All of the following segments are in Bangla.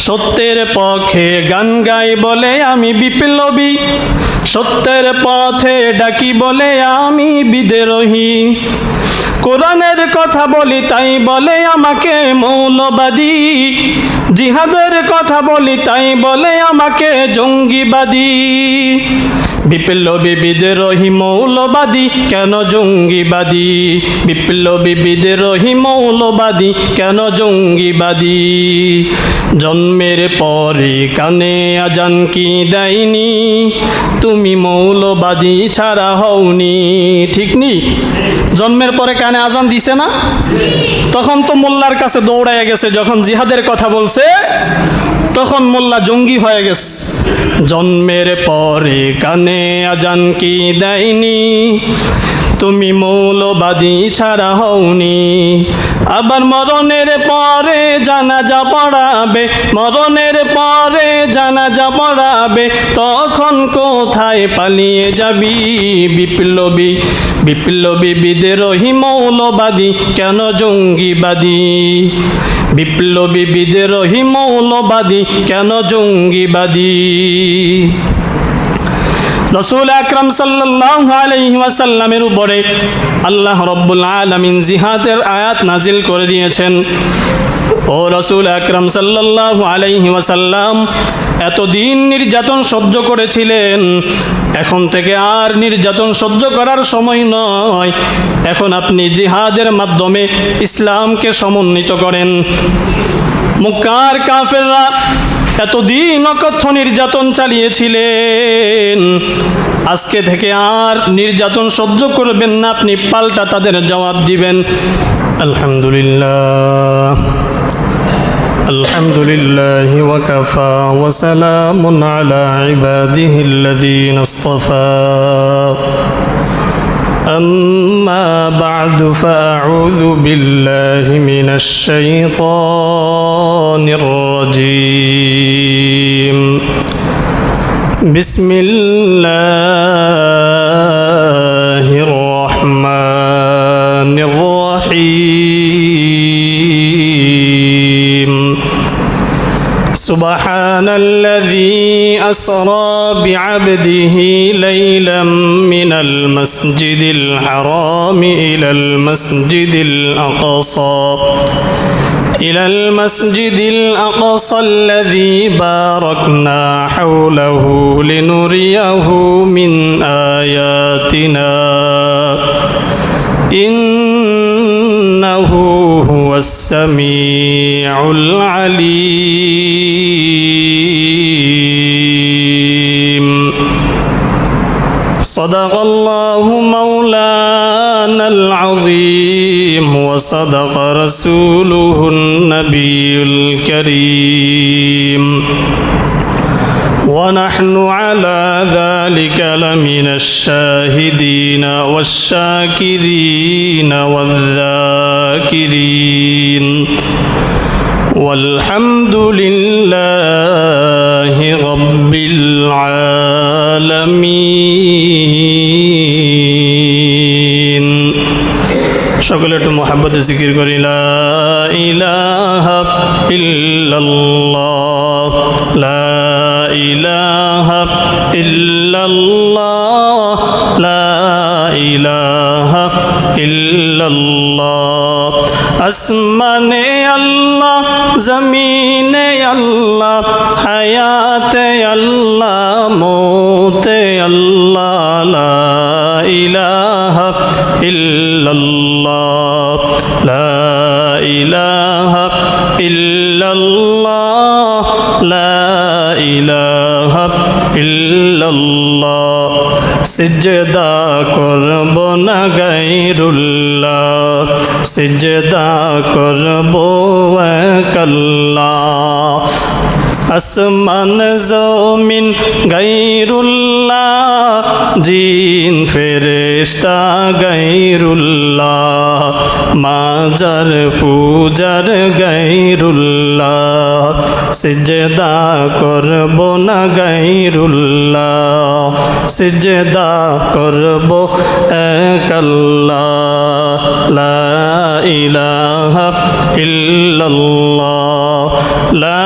সত্যের পক্ষে গান গাই বলে আমি বিপ্লবী, সত্যের পথে ডাকি বলে আমি বিদ্রোহী। কোরআনের কথা বলি তাই বলে আমাকে মৌলবাদী, জিহাদের কথা বলি তাই বলে আমাকে জঙ্গিবাদী। বিপ্লবী বিদ্রোহী মৌলবাদী কেন জঙ্গিবাদী, বিপ্লবী বিদ্রোহী মৌলবাদী কেন জঙ্গিবাদী। জন্মের পরে কানে আজান কি দেয়নি, তুমি মৌলবাদী ছাড়া হওনি। ঠিক নি? জন্মের পরে কানে আজান দিছে না? তখন তো মোল্লার কাছে দৌড়ায় গেছে, যখন জিহাদের কথা বলছে তখন মোল্লা জঙ্গি হয়ে গেছে। জন্মের পরে কানে আজান কি দেয়নি, তুমি মৌলবাদী ছাড়া হওনি। আবার মরণের পরে জানাজা পড়াবে, মরণের পরে জানাজা পড়াবে, তখন কোথায় পালিয়ে যাবি। বিপ্লবী বিপ্লবী বিদ্রোহী মৌলবাদী কেন জঙ্গিবাদী, বিপ্লবী বিদ্রোহী মৌলবাদী কেন জঙ্গিবাদী। রাসূল আকরাম সাল্লাল্লাহু আলাইহি ওয়াসাল্লামের উপরে আল্লাহ রাব্বুল আলামিন জিহাদের আয়াত নাজিল করে দিয়েছেন। ও রাসূল আকরাম সাল্লাল্লাহু আলাইহি ওয়াসাল্লাম, এতদিন নির্যাতন সহ্য করেছিলেন, এখন থেকে আর নির্যাতন সহ্য করার সময় নয়। এখন আপনি জিহাদের মাধ্যমে ইসলামকে সমুন্নত করেন। মক্কার কাফেররা এতদিন অকথ্য নির্যাতন চালিয়েছিলেন, আজকে থেকে আর নির্যাতন সহ্য করবেন না, আপনি পাল্টা তাদের জবাব দিবেন। আলহামদুলিল্লাহ আলহামদুলিল্লাহি ওয়া কাফা ওয়া সালামুন আলা ইবাদিহিল্লাযীনা ইসতাফা। أما بعد فأعوذ بالله من الشيطان الرجيم. بسم الله الرحمن الرحيم. سبحان الذي أسرى بعبده ليلا من المسجد الحرام إلى المسجد الأقصى الذي باركنا حوله لنريه من آياتنا إنه هو السميع العليم. صدق الله مولانا العظيم وصدق رسوله النبي الكريم، ونحن على ذلك لمن الشاهدين والشاكرين والذاكرين، والحمد لله رب العالمين. সকলে একটু মুহাব্বতে জিকির করি, লা ইলাহা ইল্লাল্লাহ, লা ইলাহা ইল্লাল্লাহ, লা ইলাহা ইল্লাল্লাহ। আসমানে আল্লাহ, জমিনে আল্লাহ, হায়াতে আল্লাহ, মৌতে আল্লাহ, লা ইলাহা ইল্লাল্লাহ, লা ইলাহা ইল্লাল্লাহ, লা ইলাহা ইল্লাল্লাহ। সিজদা করব না গায়রুল্লাহ, সিজদা করব এক আল্লাহ। আসমান জমিন গায়রুল্লাহ, জিন ফেরেশতা গায়রুল্লাহ, মাজার পূজার গায়রুল্লাহ। সিজদা করব না গায়রুল্লাহ, সিজদা করব এক আল্লাহ। লা ইলাহা ইল্লাল্লাহ, লা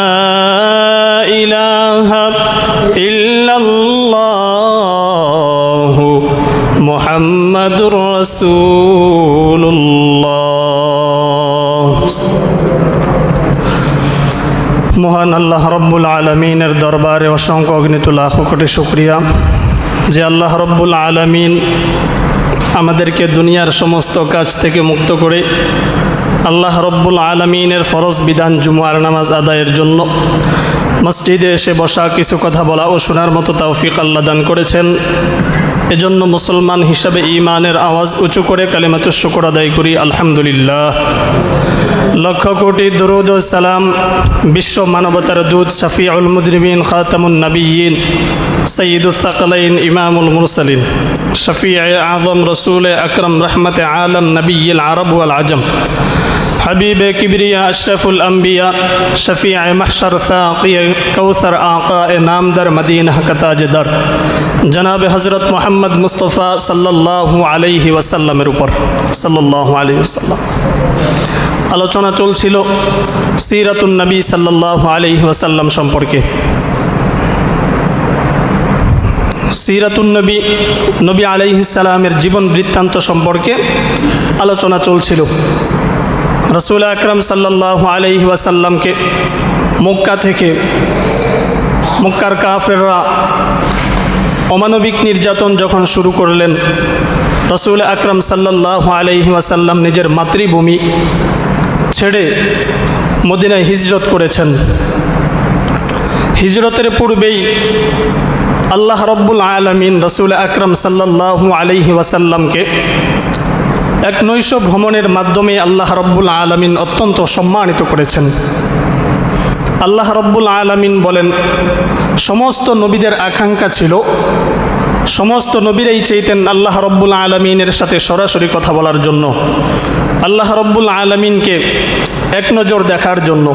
রাসূলুল্লাহ। মহান আল্লাহ রব্বুল আলমিনের দরবারে অসংখ্য অগণিত লাখ কোটি শুকরিয়া যে আল্লাহ রব্বুল আলমিন আমাদেরকে দুনিয়ার সমস্ত কাজ থেকে মুক্ত করে আল্লাহ রব্বুল আলমিনের ফরজ বিধান জুমার নামাজ আদায়ের জন্য মসজিদে এসে বসা, কিছু কথা বলা ও শোনার মতো তৌফিক আল্লাহ দান করেছেন। এজন্য মুসলমান হিসাবে ঈমানের আওয়াজ উঁচু করে কালিমাতুশ শুকর আদায় করি আলহামদুলিল্লাহ। লক্ষ কোটি দরুদ ও সালাম বিশ্ব মানবতার দূত শফিউল মুজরিমিন খাতামুন নবিয়্যিন সৈয়দুস সাকলাইন ইমামুল মুরসালিন শফিয়ে আযম রসুল আকরম রহমতে আলম নবিয়্যিল আরব ওয়াল আজম حبیب کبریا اشرف الانبیاء شفیع محشر ساقی کوثر آقا نامدر مدینہ کا تاجدار جناب حضرت محمد مصطفیٰ صلی اللہ علیہ وسلم উপর সাল্লাল্লাহু আলাইহি ওয়াসাল্লাম। আলোচনা চলছিল সিরাতুন নবী সাল্লাল্লাহু আলাইহি ওয়াসাল্লাম সম্পর্কে। সিরাতুন নবী, নবী আলাইহিস সালামের জীবন বৃত্তান্ত সম্পর্কে আলোচনা চলছিল। রসুল আকরম সাল্লাল্লাহু আলাইহি ওয়াসাল্লামকে মক্কা থেকে মক্কার কাফেররা অমানবিক নির্যাতন যখন শুরু করলেন, রসুল আকরম সাল্লাল্লাহু আলাইহি ওয়াসাল্লাম নিজের মাতৃভূমি ছেড়ে মদিনায় হিজরত করেছেন। হিজরতের পূর্বেই আল্লাহ রব্বুল আলামিন রসুল আকরম সাল্লাল্লাহু আলাইহি ওয়াসাল্লামকে এক নৈশ ভ্রমণের মাধ্যমে আল্লাহ রব্বুল আলামিন অত্যন্ত সম্মানিত করেছেন। আল্লাহ রব্বুল আলামিন বলেন, সমস্ত নবীদের আকাঙ্ক্ষা ছিল, সমস্ত নবীরাই চাইতেন আল্লাহ রব্বুল আলামিনের সাথে সরাসরি কথা বলার জন্য, আল্লাহ রব্বুল আলামিনকে এক নজর দেখার জন্য।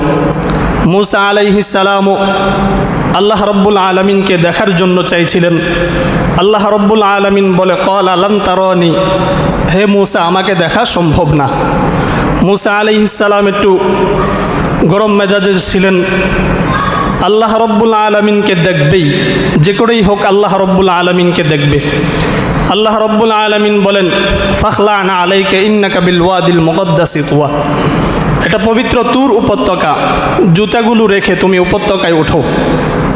মুসা আলাইহিস সালামও আল্লাহ রব্বুল আলামিনকে দেখার জন্য চাইছিলেন। আল্লাহ রব্বুল আলামিন বলে, ক্বালা লান তারানি, হে মুসা আমাকে দেখা সম্ভব না। মুসা আলাইহিস সালাম একটু গরম মেজাজে ছিলেন, আল্লাহ রব্বুল আলামিনকে দেখবেই, যে করেই হোক আল্লাহ রব্বুল আলামিনকে দেখবে। আল্লাহ রব্বুল আলামিন বলেন, ফাখলা'না আলাইকা ইন্নাকা বিল ওয়াদিল মুকদ্দাসি তুয়া, এটা পবিত্র তুর উপত্যকা, জুতাগুলো রেখে তুমি উপত্যকায় ওঠো।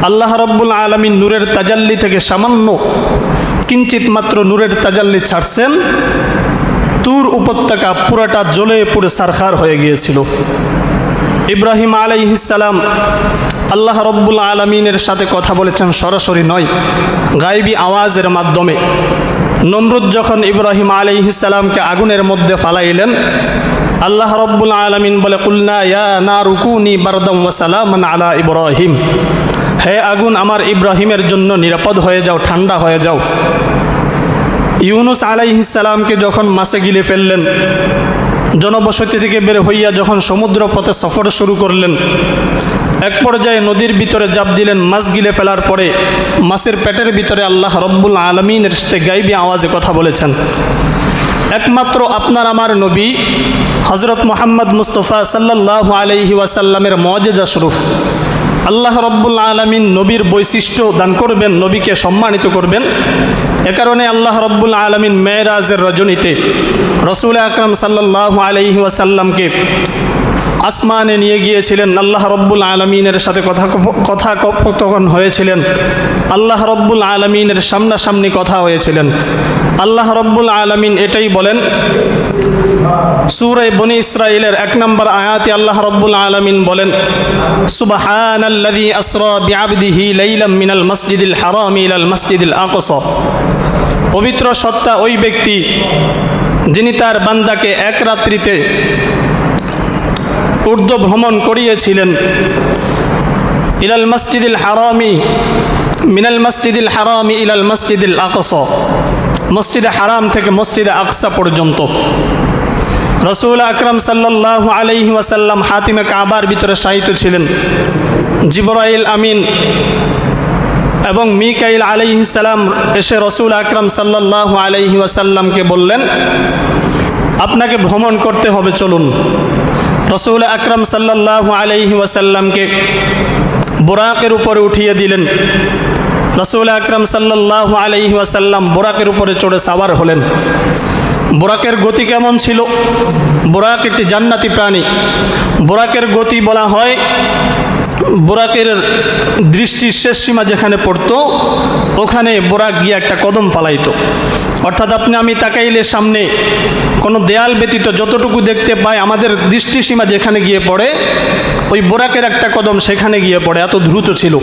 আল্লাহ রব্বুল আলামিন নূরের তাজাল্লি থেকে সামান্য কিঞ্চিত মাত্র নূরের তাজাল্লি ছাড়ছেন, তুর উপত্যকা পুরাটা জ্বলে পুড়ে সারখার হয়ে গিয়েছিল। ইব্রাহিম আলাইহিস সালাম আল্লাহ রব্বুল আলামিনের সাথে কথা বলেছেন, সরাসরি নয়, গায়বী আওয়াজের মাধ্যমে। নমরুদ যখন ইব্রাহিম আলাইহিস সালামকে আগুনের মধ্যে ফালাইলেন, আল্লাহ রব্বুল আলামিন বলে, কুলনা ইয়া নারু কুনি বারদাম ওয়া সালামান আলা ইব্রাহিম, হে আগুন আমার ইব্রাহিমের জন্য নিরাপদ হয়ে যাও, ঠান্ডা হয়ে যাও। ইউনুস আলাইহিস সালামকে যখন মাছে গিলে ফেললেন, জনবসতি থেকে বের হইয়া যখন সমুদ্র পথে সফর শুরু করলেন, এক পর্যায়ে নদীর ভিতরে জাপ দিলেন। মাছ গিলে ফেলার পরে মাছের পেটের ভিতরে আল্লাহ রব্বুল আলামিনের সাথে গায়বী আওয়াজে কথা বলেছেন। একমাত্র আপনার আমার নবী হযরত মুহাম্মদ মুস্তাফা সাল্লাল্লাহু আলাইহি ওয়াসাল্লামের মুআজিজা স্বরূপ আল্লাহ রব্বুল আলামিন নবীর বৈশিষ্ট্য দান করবেন, নবীকে সম্মানিত করবেন। এ কারণে আল্লাহ রব্বুল আলামিন মেরাজের রজনীতে রসুল আকরম সাল্লাল্লাহু আলাইহি ওয়াসাল্লামকে আসমানে নিয়ে গিয়েছিলেন। আল্লাহ রব্বুল আলামিনের সাথে কথোপকথন হয়েছিলেন, আল্লাহ রব্বুল আলামিনের সামনাসামনি কথা হয়েছিলেন। আল্লাহ রব্বুল আলামিন এটাই বলেন সূরা বনী ইসরাঈলের 1 নম্বর আয়াতে আল্লাহ রব্বুল আলামিন বলেন, সুবহানাল্লাযী আসরা বিআবদিহি লাইলাম মিনাল মাসজিদিল হারাম ইলাল মাসজিদিল আকসা, পবিত্র সত্তা ওই ব্যক্তি যিনি তার বান্দাকে এক রাত্রিতে ঊর্ধ্ব ভ্রমণ করিয়েছিলেন। ইলাল মসজিদিল হারামি মিনাল মসজিদিল হারামি ইলাল মসজিদিল আকসা, মসজিদে হারাম থেকে মসজিদে আকসা পর্যন্ত। রসুল আকরম সাল্লাল্লাহু আলাইহি ওয়াসাল্লাম হাতিমে কাবার ভিতরে শায়িত ছিলেন। জিবরাইল আমিন এবং মিকাইল আলাইহিস সালাম এসে রসুল আকরম সাল্লাল্লাহু আলাইহি ওয়াসাল্লামকে বললেন, আপনাকে ভ্রমণ করতে হবে, চলুন। রসুল আকরম সাল্লাল্লাহু আলাইহি ওয়াসাল্লামকে বুরাকের উপরে উঠিয়ে দিলেন। রসুল আকরম সাল্লাল্লাহু আলাইহি ওয়াসাল্লাম বুরাকের উপরে চড়ে সাওয়ার হলেন। বুরাকের গতি কেমন ছিল? বুরাক একটি জান্নাতি প্রাণী। বুরাকের গতি বলা হয়, বুরাকের দৃষ্টির শেষ সীমা যেখানে পড়তো ওখানে বুরাক গিয়ে একটা কদম ফালাইতো। অর্থাৎ আপনি আমি তাকাইলে সামনে কোনো দেয়াল ব্যতীত যতটুকু দেখতে পাই, আমাদের দৃষ্টিসীমা যেখানে গিয়ে পড়ে ওই বুরাকের একটা কদম সেখানে গিয়ে পড়ে, এত দ্রুত ছিল।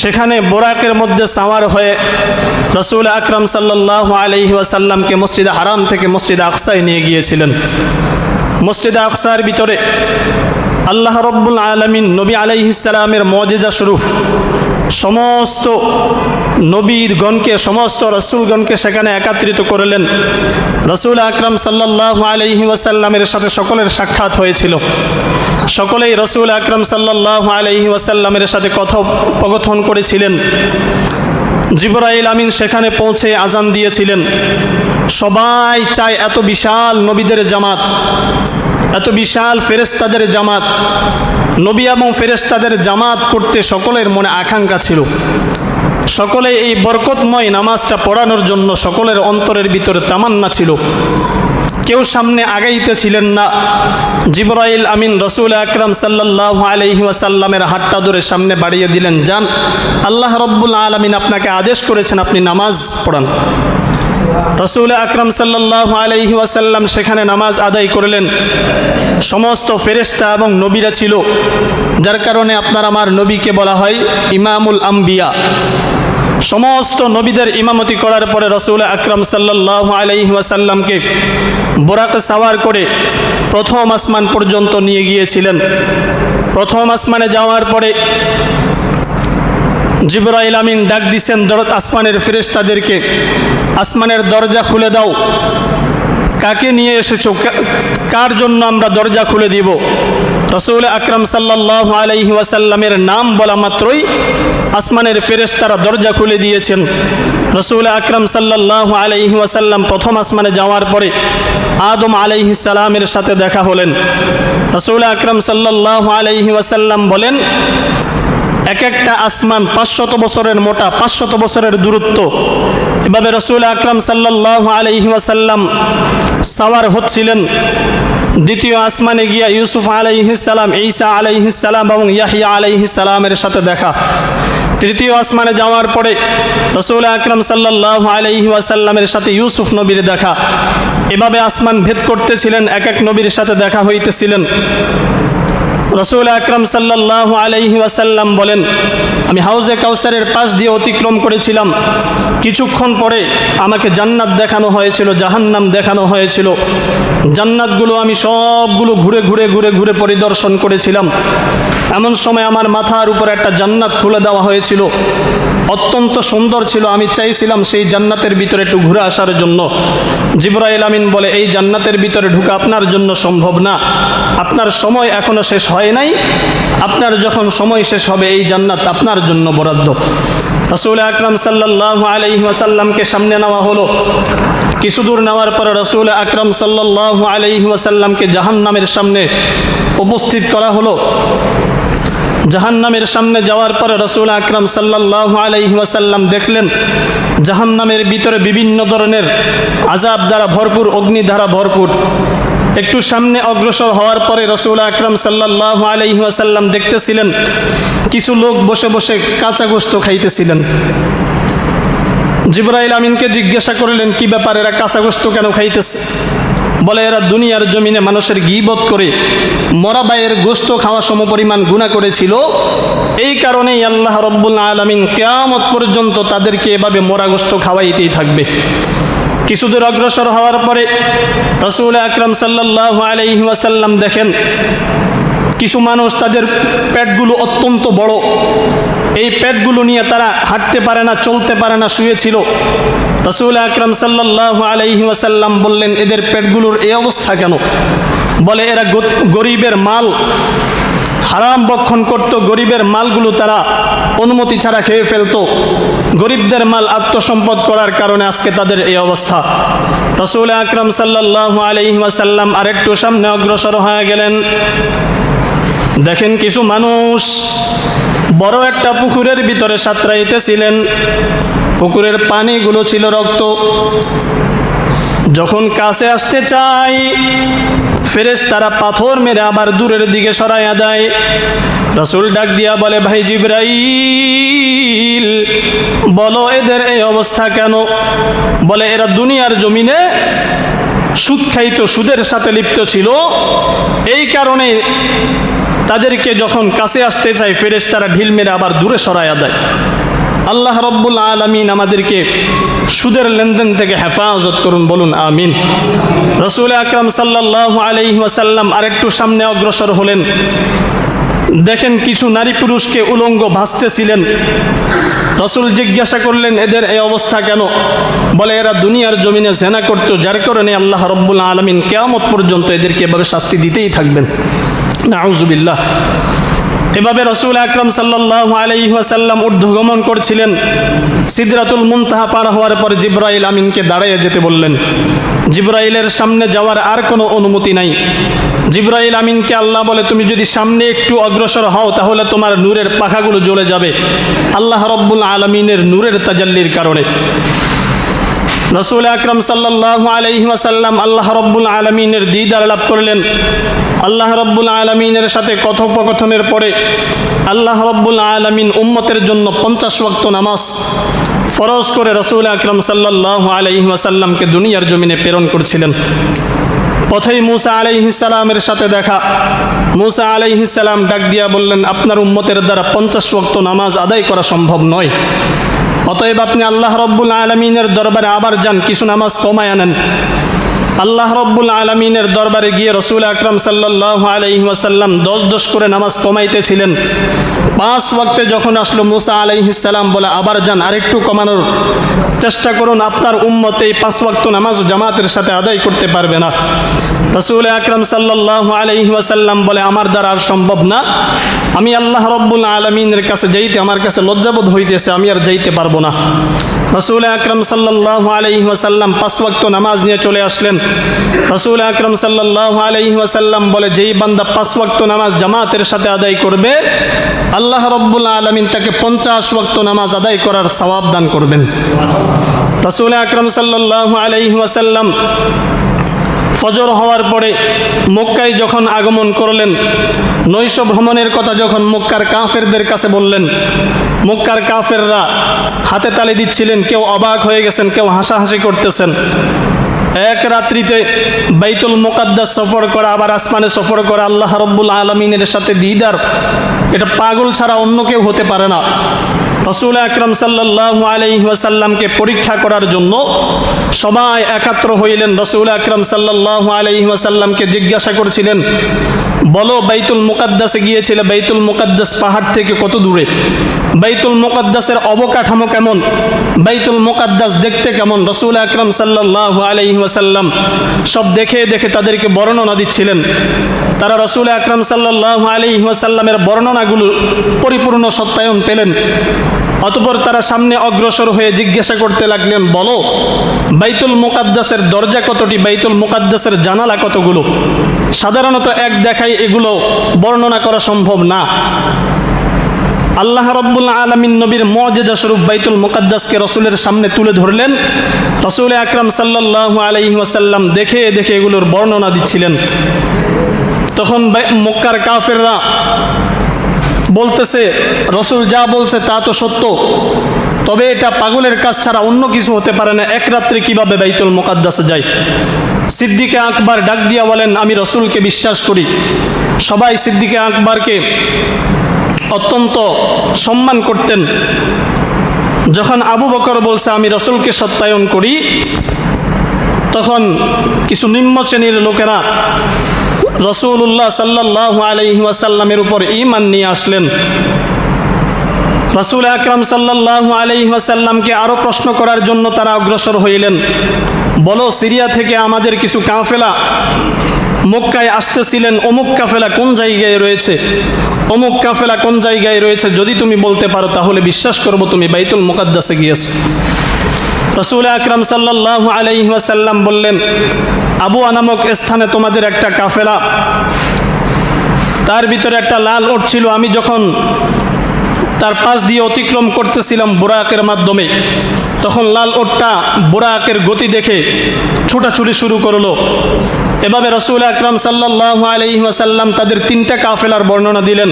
সেখানে বুরাকের মধ্যে সাওয়ার হয়ে রাসূল আকরাম সাল্লাল্লাহু আলাইহি ওয়াসাল্লামকে মসজিদে হারাম থেকে মসজিদে আকসায় নিয়ে গিয়েছিলেন। মসজিদে আকসার ভিতরে আল্লাহ রব্বুল আলামিন নবী আলাইহিস সালামের মুজিজা স্বরূপ সমস্ত নবীগণকে, সমস্ত রাসূলগণকে সেখানে একত্রিত করলেন। রাসূল আকরাম সাল্লাল্লাহু আলাইহি ওয়াসাল্লামের সাথে সকলের সাক্ষাৎ হয়েছিল। সকলেই রাসূল আকরাম সাল্লাল্লাহু আলাইহি ওয়াসাল্লামের সাথে কথোপকথন করেছিলেন। জিবরাইল আমিন সেখানে পৌঁছে আজান দিয়েছিলেন। সবাই চায় এত বিশাল নবীদের জামাত, এত বিশাল ফেরেশতাদের জামাত, নবী এবং ফেরেশতাদের জামাত করতে সকলের মনে আকাঙ্ক্ষা ছিল। সকলে এই বরকতময় নামাজটা পড়ানোর জন্য সকলের অন্তরের ভিতরে তামান্না ছিল। কেউ সামনে আগাইতেছিলেন না। জিবরাইল আমিন রাসূল আকরাম সাল্লাল্লাহু আলাইহি ওয়াসাল্লামের হাতটা ধরে সামনে বাড়িয়ে দিলেন, যান, আল্লাহ রব্বুল আলামিন আপনাকে আদেশ করেছেন আপনি নামাজ পড়ান। রাসূল আকরাম সাল্লাল্লাহু আলাইহি ওয়াসাল্লাম সেখানে নামাজ আদায় করলেন। সমস্ত ফেরেশতা এবং নবীরা ছিল, যার কারণে আপনার আমার নবীকে বলা হয় ইমামুল আম্বিয়া। সমস্ত নবীদের ইমামতি করার পরে রাসূল আকরাম সাল্লাল্লাহু আলাইহি ওয়াসাল্লামকে বুরাকে সাওয়ার করে প্রথম আসমান পর্যন্ত নিয়ে গিয়েছিলেন। প্রথম আসমানে যাওয়ার পরে জিবরাইল আমিন ডাক দিছেন আসমানের ফেরেশতাদেরকে, আসমানের দরজা খুলে দাও। কাকে নিয়ে এসেছো? কার জন্য আমরা দরজা খুলে দিব? রাসূল আকরাম সাল্লাল্লাহু আলাইহি ওয়াসাল্লামের নাম বলা মাত্রই আসমানের ফেরেশতারা দরজা খুলে দিয়েছেন। রাসূল আকরাম সাল্লাল্লাহু আলাইহি ওয়াসাল্লাম প্রথম আসমানে যাওয়ার পরে আদম আলাইহিস সালামের সাথে দেখা হলেন। রাসূল আকরাম সাল্লাল্লাহু আলাইহি ওয়াসাল্লাম বলেন, এক একটা আসমান 500 বছরের মোটা, 500 বছরের দূরত্ব। এভাবে রাসূল আকরাম সাল্লাল্লাহু আলাইহি ওয়াসাল্লাম সাওয়ার হচ্ছিলেন। দ্বিতীয় আসমানে গিয়া ইউসুফ আলাইহিস সালাম, ঈসা আলাইহিস সালাম এবং ইয়াহইয়া আলাইহিস সালামের সাথে দেখা। তৃতীয় আসমানে যাওয়ার পরে রাসূল আকরাম সাল্লাল্লাহু আলাইহি ওয়াসাল্লামের সাথে ইউসুফ নবীর দেখা। এভাবে আসমান ভেদ করতেছিলেন, এক এক নবীর সাথে দেখা হইতেছিলেন। রাসূল আকরাম সাল্লাল্লাহু আলাইহি ওয়াসাল্লাম বলেন, আমি হাউজে কাউসারের পাশ দিয়ে অতিক্রম করেছিলাম। কিছুক্ষণ পরে আমাকে জান্নাত দেখানো হয়েছিল, জাহান্নাম দেখানো হয়েছিল। জান্নাতগুলো আমি সবগুলো ঘুরে পরিদর্শন করেছিলাম। এমন সময় আমার মাথার উপর একটা জান্নাত খুলে দেওয়া হয়েছিল, অত্যন্ত সুন্দর ছিল। আমি চাইছিলাম সেই জান্নাতের ভিতরে একটু ঘুরে আসার জন্য। জিবরাইল আমিন বলে, এই জান্নাতের ভিতরে ঢুকা আপনার জন্য সম্ভব না, আপনার সময় এখনো শেষ হয় নাই, আপনার যখন সময় শেষ হবে এই জান্নাত আপনার জন্য বরাদ্দ। রাসূল আকরাম সাল্লাল্লাহু আলাইহি ওয়াসাল্লামকে সামনে নেওয়া হলো। কিছু দূর নেওয়ার পরে রাসূল আকরাম সাল্লাল্লাহু আলাইহি ওয়াসাল্লামকে জাহান্নামের সামনে উপস্থিত করা হলো। জাহান্নামের সামনে যাওয়ার পরে রাসূল আকরাম সাল্লাল্লাহু আলাইহি ওয়াসাল্লাম দেখলেন জাহান্নামের ভিতরে বিভিন্ন ধরনের আযাব দ্বারা ভরপুর, অগ্নি দ্বারা ভরপুর। একটু সামনে অগ্রসর হওয়ার পরে রাসূল আকরাম সাল্লাল্লাহু আলাইহি ওয়াসাল্লাম দেখতেছিলেন কিছু লোক বসে বসে কাঁচা গোশত খাইতেছিলেন। জিবরাইল আমিনকে জিজ্ঞাসা করলেন, কি ব্যাপার, এরা কাঁচা গোশত কেন খাইতেছে? বলে, এরা দুনিয়ার জমিনে মানুষের গীবত করে মরা ভাইয়ের গোশত খাওয়া সমপরিমাণ গুনাহ করেছিল। এই কারণেই আল্লাহ রব্বুল আলামিন কিয়ামত পর্যন্ত তাদেরকে এভাবে মরা গোশত খাওয়াইতেই থাকবে। কিছুদূর অগ্রসর হওয়ার পরে রাসূল আকরাম সাল্লাল্লাহু আলাইহি ওয়াসাল্লাম দেখেন কিছু মানুষ, তাদের পেটগুলো অত্যন্ত বড়। এই পেটগুলো নিয়ে তারা হাঁটতে পারে না, চলতে পারে না, শুয়েছিল। রাসূল আকরাম সাল্লাল্লাহু আলাইহি ওয়াসাল্লাম বললেন, এদের পেটগুলোর এই অবস্থা কেন? বলে, এরা গরিবের মাল হারাম ভক্ষণ করত, গরিবের মালগুলো তারা অনুমতি ছাড়া খেয়ে ফেলতো। গরিবদের মাল আত্মসম্পদ করার কারণে আজকে তাদের এই অবস্থা। রাসূল আকরাম সাল্লাল্লাহু আলাইহি ওয়াসাল্লাম আরেকটু সামনে অগ্রসর হয়ে গেলেন। দেখেন কিছু মানুষ বড় একটা পুকুরের ভিতরে সাঁতরাইতেছিলেন। পুকুরের পানিগুলো ছিল রক্ত। যখন কাছে আসতে চাই ফেরেশতারা পাথর মেরে আবার দূরের দিকে সরাইয়া দেয়। রাসূল ডাক দিয়া বলে, ভাই জিবরাইল, বলো এদের এই অবস্থা কেন? বলে, এরা দুনিয়ার জমিনে সুদ খাইতো, সুদের সাথে লিপ্ত ছিল, এই কারণে তাদেরকে যখন কাছে আসতে চাই ফেরেশতারা ঢিল মেরে আবার দূরে সরাইয়া দেয়। আল্লাহ রব্বুল আলামিন আমাদেরকে সুদের লেনদেন থেকে হেফাজত করুন, বলুন আমিন। রাসূল আকরাম সাল্লাল্লাহু আলাইহি ওয়াসাল্লাম আরেকটু সামনে অগ্রসর হলেন। দেখেন কিছু নারী পুরুষকে উলঙ্গ ভাসতেছিলেন। রাসূল জিজ্ঞাসা করলেন, এদের এই অবস্থা কেন? বলে, এরা দুনিয়ার জমিনে জিনা করত, যার কারণে আল্লাহ রব্বুল আলামিন কিয়ামত পর্যন্ত এদেরকে এভাবে শাস্তি দিতেই থাকবেন। নাউযুবিল্লাহ। এভাবে রাসূল আকরাম সাল্লাল্লাহু আলাইহি ওয়াসাল্লাম ঊর্ধ্বগমন করছিলেন। সিদরাতুল মুনতাহা পার হওয়ার পর জিবরাইল আমিনকে দাঁড়িয়ে যেতে বললেন। জিবরাইলের সামনে যাওয়ার আর কোনো অনুমতি নাই। জিবরাইল আমিনকে আল্লাহ বলে, তুমি যদি সামনে একটু অগ্রসর হও তাহলে তোমার নূরের পাখাগুলো জ্বলে যাবে, আল্লাহ রব্বুল আলামিনের নূরের তাজাল্লির কারণে। রাসূল আকরাম সাল্লাল্লাহু আলাইহি ওয়াসাল্লাম আল্লাহ রব্বুল আলামিনের দিদার লাভ করলেন। আল্লাহ রব্বুল আলামিনের সাথে কথোপকথনের পরে আল্লাহ রব্বুল আলামিন উম্মতের জন্য 50 ওয়াক্ত নামাজ ফরজ করে রাসূল আকরাম সাল্লাল্লাহু আলাইহি ওয়াসাল্লামকে দুনিয়ার জমিনে প্রেরণ করেছিলেন। পথেই মুসা আলাইহিস সালামের সাথে দেখা। মুসা আলাইহিস সালাম ডাক দিয়া বললেন, আপনার উম্মতের দ্বারা 50 ওয়াক্ত নামাজ আদায় করা সম্ভব নয়, অতএব আপনি আল্লাহ রব্বুল আলামিনের দরবারে আবার যান, কিছু নামাজ কমায় আনেন। আল্লাহ রব্বুল আলামিনের দরবারে গিয়ে রাসূল আকরাম সাল্লাল্লাহু আলাইহি ওয়াসাল্লাম 10 করে নামাজ কমাইতেছিলেন। 5 ওয়াক্তে যখন আসলো মুসা আলাইহিস সালাম বলে, আবার যান, আরেকটু কমানোর চেষ্টা করুন, আপনার উম্মত এই 5 ওয়াক্ত নামাজ জামাতের সাথে আদায় করতে পারবে না। রাসূল আকরাম সাল্লাল্লাহু আলাইহি ওয়াসাল্লাম বলে, আমার দ্বারা আর সম্ভব না, আমি আল্লাহ রব্বুল আলামিনের কাছে যাইতে আমার কাছে লজ্জাবোধ হইতেছে, আমি আর যাইতে পারবো না। রাসূল আকরাম সাল্লাল্লাহু আলাইহি ওয়াসাল্লাম 5 ওয়াক্ত নামাজ নিয়ে চলে আসলেন। রাসূল আকরাম সাল্লাল্লাহু আলাইহি ওয়াসাল্লাম বলে, যেই বান্দা 5 ওয়াক্ত নামাজ জামাতের সাথে আদায় করবে আল্লাহ রব্বুল আলামিন তাকে 50 ওয়াক্ত নামাজ আদায় করার সওয়াব দান করবেন। রাসূল আকরাম সাল্লাল্লাহু আলাইহি ওয়াসাল্লাম ফজর হওয়ার পরে মক্কায় যখন আগমন করলেন, নৈশ ভ্রমণের কথা যখন মক্কার কাফেরদের কাছে বললেন, মক্কার কাফেররা হাতে তালি দিচ্ছিলেন, কেউ অবাক হয়ে গেছেন, কেউ হাসাহাসি করতেছেন। এক রাত্রিতে বাইতুল মুকাদ্দাস সফর করা, আবার আসমানে সফর করা, আল্লাহ রব্বুল আলামিনের সাথে দিদার, এটা পাগল ছাড়া অন্য কেউ হতে পারে না। রাসূল আকরাম সাল্লাল্লাহু আলাইহি ওয়াসাল্লামকে পরীক্ষা করার জন্য সবাই একাত্র হইলেন। রাসূল আকরাম সাল্লাল্লাহু আলাইহি ওয়াসাল্লামকে জিজ্ঞাসা করছিলেন, বলো বাইতুল মুকাদ্দাসে গিয়েছিলে, বাইতুল মুকাদ্দাস পাহাড় থেকে কত দূরে? বাইতুল মুকাদ্দাসের অবকাঠামো কেমন? বাইতুল মুকাদ্দাস দেখতে কেমন? রাসূল আকরাম সাল্লাল্লাহু আলাইহি ওয়াসাল্লাম সব দেখে দেখে তাদেরকে বর্ণনা দিচ্ছিলেন। তারা রাসূল আকরাম সাল্লাল্লাহু আলাইহি ওয়াসাল্লামের বর্ণনাগুলো পরিপূর্ণ সত্যায়ন পেলেন। অতঃপর তারা সামনে অগ্রসর হয়ে জিজ্ঞাসা করতে লাগলেন, বলো বাইতুল মুকাদ্দাসের দরজা কতটি, বাইতুল মুকাদ্দাসের জানালা কতগুলো? সাধারণত এক দেখায় এগুলো বর্ণনা করা সম্ভব না। আল্লাহ রব্বুল আলামিন নবীর মুজিজা স্বরূপ বাইতুল মুকাদ্দাসকে রাসূলের সামনে তুলে ধরলেন। রাসূল আকরাম সাল্লাল্লাহু আলাইহি ওয়াসাল্লাম দেখে দেখে এগুলোর বর্ণনা দিচ্ছিলেন। তখন মক্কার কাফেররা বলতেছে, রাসূল যা বলছে তা তো সত্য, তবে এটা পাগলের কাজ ছাড়া অন্য কিছু হতে পারে না, এক রাত্রে কিভাবে বাইতুল মুকাদ্দাসে যায়? সিদ্দিকে আকবর ডাক দিয়া বলেন, আমি রাসূলকে বিশ্বাস করি। সবাই সিদ্দিকে আকবরকে অত্যন্ত সম্মান করতেন। যখন আবু বকর বলছে আমি রাসূলকে সত্যায়ন করি, তখন কিছু নিম্ন শ্রেণীর লোকেরা রাসূলুল্লাহ সাল্লাল্লাহু আলাইহি ওয়াসাল্লামের উপর ঈমান নিয়ে আসলেন। রাসূল আকরাম সাল্লাল্লাহু আলাইহি ওয়াসাল্লামকে আরো প্রশ্ন করার জন্য তারা অগ্রসর হইলেন। বলো, সিরিয়া থেকে আমাদের কিছু কাফেলা মক্কায় আসতেছিলেন, অমুক কাফেলা কোন জায়গায় রয়েছে, অমুক কাফেলা কোন জায়গায় রয়েছে, যদি তুমি বলতে পারো তাহলে বিশ্বাস করব তুমি বাইতুল মুকাদ্দাসে গিয়েছো। রাসূল আকরাম সাল্লাল্লাহু আলাইহি ওয়াসাল্লাম বললেন, আবুয়া নামক স্থানে তোমাদের একটা কাফেলা, তার ভিতরে একটা লাল উট ছিল, আমি যখন তার পাশ দিয়ে অতিক্রম করতেছিলাম বুরাকের মাধ্যমে, তখন লাল ওটটা বুরাকের গতি দেখে ছুটাছুটি শুরু করলো। এভাবে রাসূল আকরাম সাল্লাল্লাহু আলাইহি ওয়াসাল্লাম তাদের 3টা কাফেলার বর্ণনা দিলেন।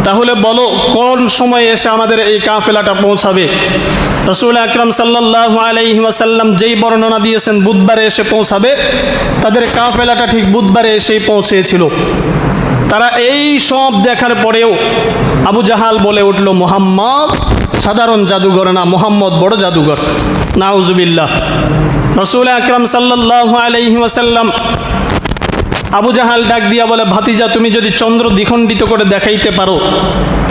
তাহলে বলো কোন সময়ে এসে আমাদের এই কাফেলাটা পৌঁছাবে? রাসূল আকরাম সাল্লাল্লাহু আলাইহি ওয়াসাল্লাম যেই বর্ণনা দিয়েছেন বুধবারে এসে পৌঁছাবে, তাদের কাফেলাটা ঠিক বুধবারে এসেই পৌঁছেছিল। তারা এই সব দেখার পরেও আবু জাহাল বলে উঠল, মুহাম্মদ সাধারণ জাদুঘর না, মুহাম্মদ বড় জাদুঘর। নাউজুবিল্লাহ। রাসূল আকরাম সাল্লাল্লাহু আলাইহি ওয়াসাল্লাম আবু জাহাল ডাক দিয়া বলে, ভাতিজা তুমি যদি চন্দ্র দ্বিখণ্ডিত করে দেখাইতে পারো